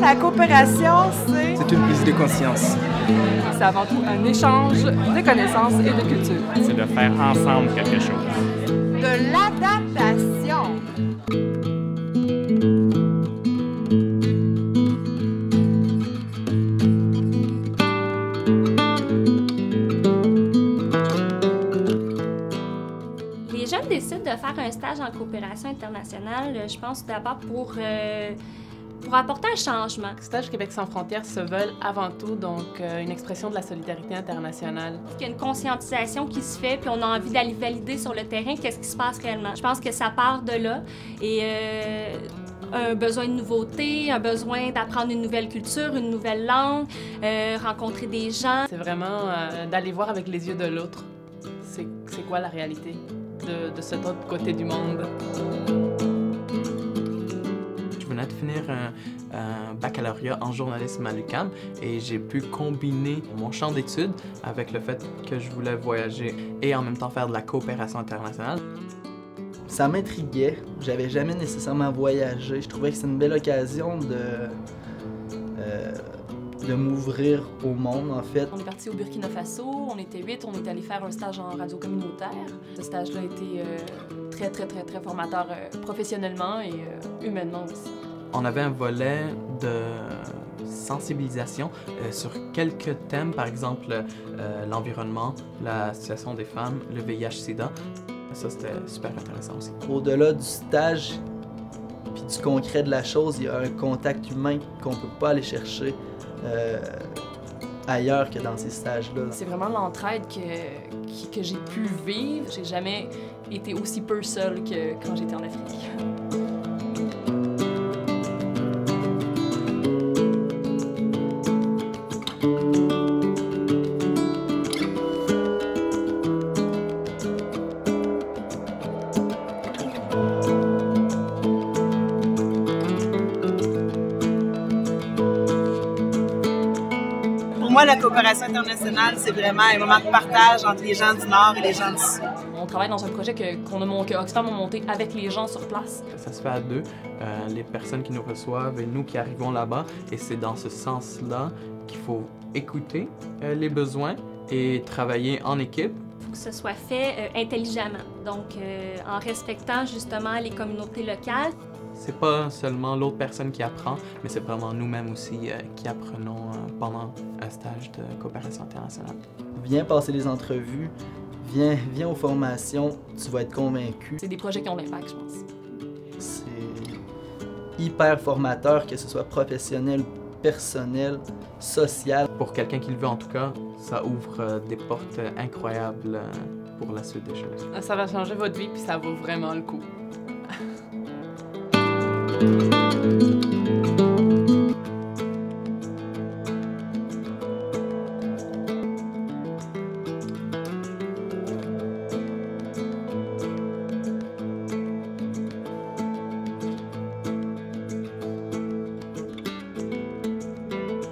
La coopération, c'est une prise de conscience. C'est avant tout un échange de connaissances et de culture. C'est de faire ensemble quelque chose. De l'adaptation. Les jeunes décident de faire un stage en coopération internationale, je pense d'abord pour apporter un changement. Stage Québec sans frontières se veulent avant tout donc une expression de la solidarité internationale. Il y a une conscientisation qui se fait, puis on a envie d'aller valider sur le terrain qu'est-ce qui se passe réellement. Je pense que ça part de là et un besoin de nouveauté, un besoin d'apprendre une nouvelle culture, une nouvelle langue, rencontrer des gens. C'est vraiment d'aller voir avec les yeux de l'autre. C'est quoi la réalité de cet autre côté du monde. Je venais de finir un baccalauréat en journalisme à l'UQAM et j'ai pu combiner mon champ d'études avec le fait que je voulais voyager et en même temps faire de la coopération internationale. Ça m'intriguait. J'avais jamais nécessairement voyagé. Je trouvais que c'était une belle occasion de m'ouvrir au monde, en fait. On est parti au Burkina Faso, on était 8, on est allé faire un stage en radio communautaire. Ce stage-là a été très formateur professionnellement et humainement aussi. On avait un volet de sensibilisation sur quelques thèmes, par exemple l'environnement, la situation des femmes, le VIH-Sida. Ça, c'était super intéressant aussi. Au-delà du stage puis du concret de la chose, il y a un contact humain qu'on ne peut pas aller chercher ailleurs que dans ces stages-là. C'est vraiment l'entraide que j'ai pu vivre. J'ai jamais été aussi peu seule que quand j'étais en Afrique. Pour moi, la coopération internationale, c'est vraiment un moment de partage entre les gens du Nord et les gens du Sud. On travaille dans un projet que Oxfam a monté avec les gens sur place. Ça se fait à deux, les personnes qui nous reçoivent et nous qui arrivons là-bas. Et c'est dans ce sens-là qu'il faut écouter les besoins et travailler en équipe. Il faut que ce soit fait intelligemment, donc en respectant justement les communautés locales. C'est pas seulement l'autre personne qui apprend, mais c'est vraiment nous-mêmes aussi qui apprenons pendant un stage de coopération internationale. Viens passer les entrevues, viens aux formations, tu vas être convaincu. C'est des projets qui ont l'impact, je pense. C'est hyper formateur, que ce soit professionnel, personnel, social. Pour quelqu'un qui le veut en tout cas, ça ouvre des portes incroyables pour la suite des choses. Ça va changer votre vie puis ça vaut vraiment le coup.